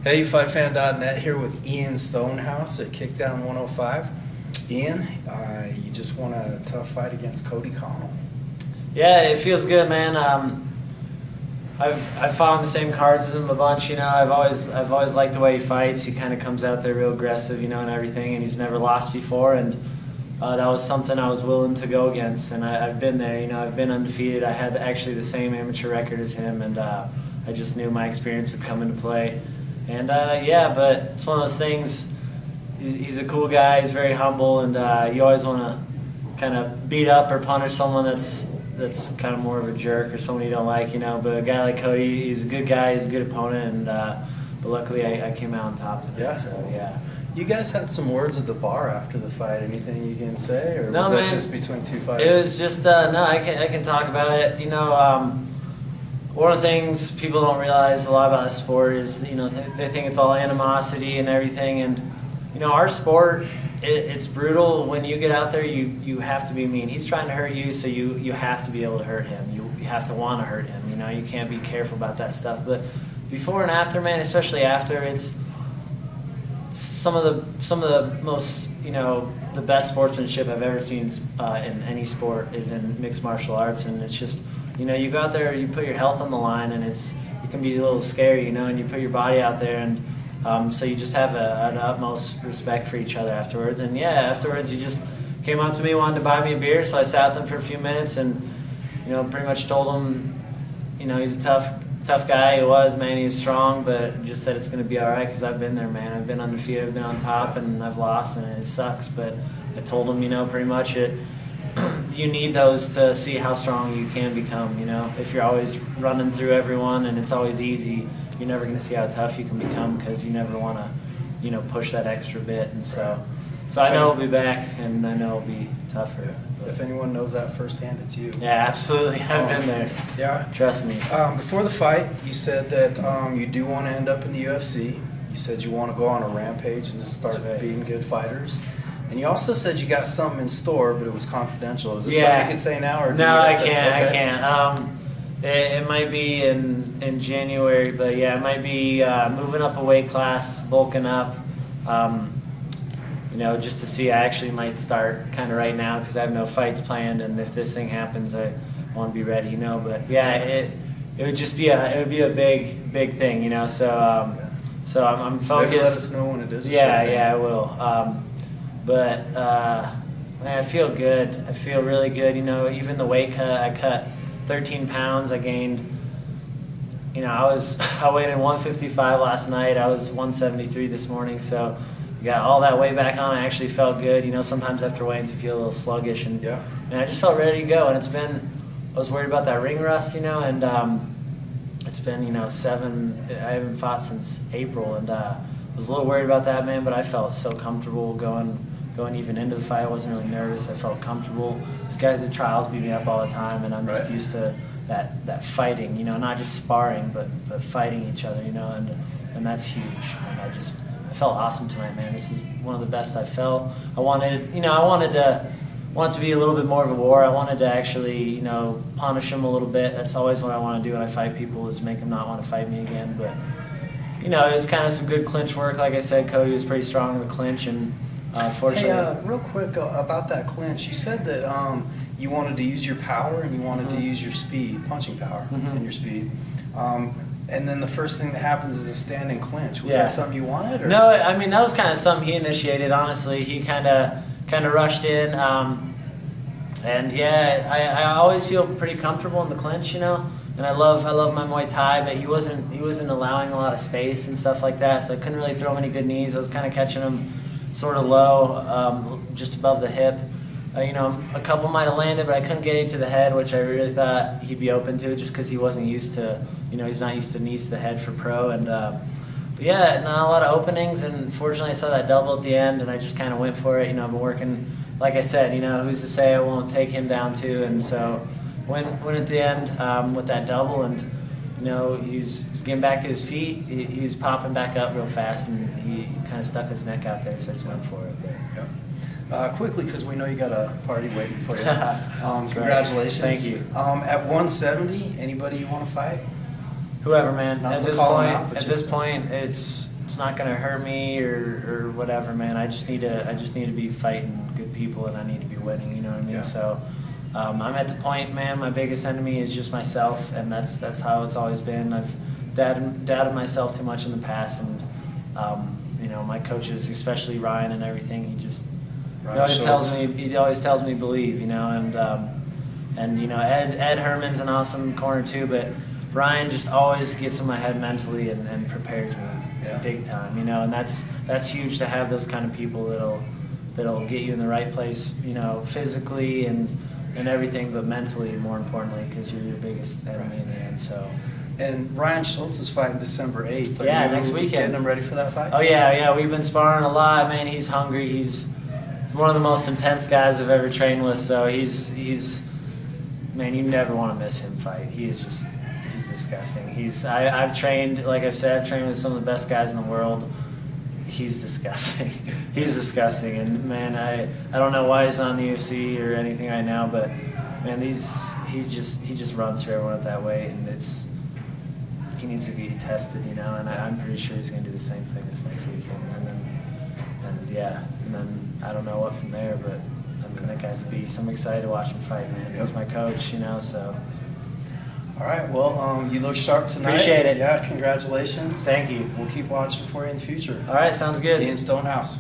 Hey, Fightfan.net here with Ian Stonehouse at Kickdown 105. Ian, you just won a tough fight against Cody Connell. Yeah, it feels good, man. I've fought on the same cards as him a bunch. You know, I've always liked the way he fights. He kind of comes out there real aggressive, you know, and everything. And he's never lost before, and that was something I was willing to go against. And I've been there. You know, I've been undefeated. I had actually the same amateur record as him, and I just knew my experience would come into play. And yeah, but it's one of those things. He's a cool guy. He's very humble, and you always want to kind of beat up or punish someone that's kind of more of a jerk or someone you don't like, you know. But a guy like Cody, he's a good guy. He's a good opponent, and but luckily I came out on top today. Yeah. So yeah. You guys had some words at the bar after the fight. Anything you can say, or no, was man, that just between two fighters? It was just no. I can talk about it. You know. One of the things people don't realize a lot about this sport is, you know, they think it's all animosity and everything, and you know, our sport, it's brutal. When you get out there, you have to be mean. He's trying to hurt you, so you have to be able to hurt him. You have to want to hurt him. You know, you can't be careful about that stuff. But before and after, man, especially after, it's some of the most, you know, the best sportsmanship I've ever seen in any sport is in mixed martial arts, and it's just, you know, you go out there, you put your health on the line, and it can be a little scary, you know, and you put your body out there, and so you just have an utmost respect for each other afterwards. And yeah, afterwards he just came up to me, wanted to buy me a beer, so I sat with him for a few minutes, and you know, pretty much told him, you know, he's a tough guy. He was, man, he was strong, but just said it's going to be all right because I've been there, man. I've been undefeated, I've been on top, and I've lost, and it sucks. But I told him, you know, pretty much you need those to see how strong you can become, you know. If you're always running through everyone and it's always easy, you're never going to see how tough you can become because you never want to, you know, push that extra bit. And so I know I'll be back, and I know it'll be tougher. But if anyone knows that firsthand, it's you. Yeah, absolutely. I've been there. Yeah. Trust me. Before the fight, you said that you do want to end up in the UFC. You said you want to go on a rampage and just start beating good fighters. And you also said you got something in store, but it was confidential. Is this something you can say now? Or no, I can't. Okay. I can't. It might be in January, but yeah, it might be moving up a weight class, bulking up. You know, just to see. I actually might start kind of right now because I have no fights planned, and if this thing happens, I want to be ready. You know, but yeah, it would just be a big thing. You know, so I'm focused. Maybe let us know when it is. Yeah, I will. But man, I feel good. I feel really good. You know, even the weight cut, I cut 13 pounds. I gained, you know, I weighed in 155 last night. I was 173 this morning. So got all that weight back on. I actually felt good. You know, sometimes after weigh-ins you feel a little sluggish, and I just felt ready to go. And I was worried about that ring rust, you know, and it's been, you know, I haven't fought since April, and I was a little worried about that, man. But I felt so comfortable going even into the fight. I wasn't really nervous. I felt comfortable. These guys at trials beat me up all the time, and I'm just used to that fighting, you know, not just sparring, but fighting each other, you know, and that's huge. And I felt awesome tonight, man. This is one of the best I've felt. I wanted to be a little bit more of a war. I wanted to actually, you know, punish them a little bit. That's always what I want to do when I fight people, is make them not want to fight me again. But you know, it was kind of some good clinch work. Like I said, Cody was pretty strong in the clinch, and fortunately. Hey, real quick about that clinch, you said that you wanted to use your power and you wanted to use your speed, punching power, and your speed. And then the first thing that happens is a standing clinch. Was that something you wanted? Or? No, I mean, that was kind of something he initiated. Honestly, he kind of rushed in, and yeah, I always feel pretty comfortable in the clinch, you know. And I love my Muay Thai, but he wasn't allowing a lot of space and stuff like that, so I couldn't really throw him any good knees. I was kind of catching him sort of low, just above the hip. You know, a couple might have landed, but I couldn't get into the head, which I really thought he'd be open to, just because he wasn't used to, you know, he's not used to knees to the head for pro. And but yeah, not a lot of openings, and fortunately I saw that double at the end, and I just kind of went for it. You know, I've been working, like I said, you know, who's to say I won't take him down too, and so went at the end with that double, and you know, he's getting back to his feet. He was popping back up real fast, and he kind of stuck his neck out there, so I just went for it. But, Quickly, because we know you got a party waiting for you. Congratulations. Thank you. At 170, anybody you want to fight? Whoever, man. Not At to this call point, him out, but at this point, it's it's not gonna hurt me or whatever, man. I just need to be fighting good people, and I need to be winning. You know what I mean? Yeah. So I'm at the point, man. My biggest enemy is just myself, and that's how it's always been. I've doubted myself too much in the past, and you know, my coaches, especially Ryan and everything, he always tells me believe, you know, and you know, Ed Herman's an awesome corner too, but Ryan just always gets in my head mentally and prepares me big time, you know, and that's huge to have those kind of people that'll get you in the right place, you know, physically and everything, but mentally more importantly, because you're your biggest enemy in the end. So. And Ryan Schultz is fighting December 8th. Yeah, next weekend. Getting him ready for that fight? Oh yeah, we've been sparring a lot, man. He's hungry. He's one of the most intense guys I've ever trained with. So he's man, you never want to miss him fight. He's disgusting. I've trained, like I've said, I've trained with some of the best guys in the world. He's disgusting. He's disgusting, and man, I don't know why he's not in the UFC or anything right now, but man, he just runs for everyone that way, and he needs to be tested, you know, and I'm pretty sure he's going to do the same thing this next weekend, and then I don't know what from there, but I mean, that guy's a beast. I'm excited to watch him fight, man. He's my coach, you know, so. All right, well, you look sharp tonight. Appreciate it. Yeah, congratulations. Thank you. We'll keep watching for you in the future. All right, sounds good. Ian Stonehouse.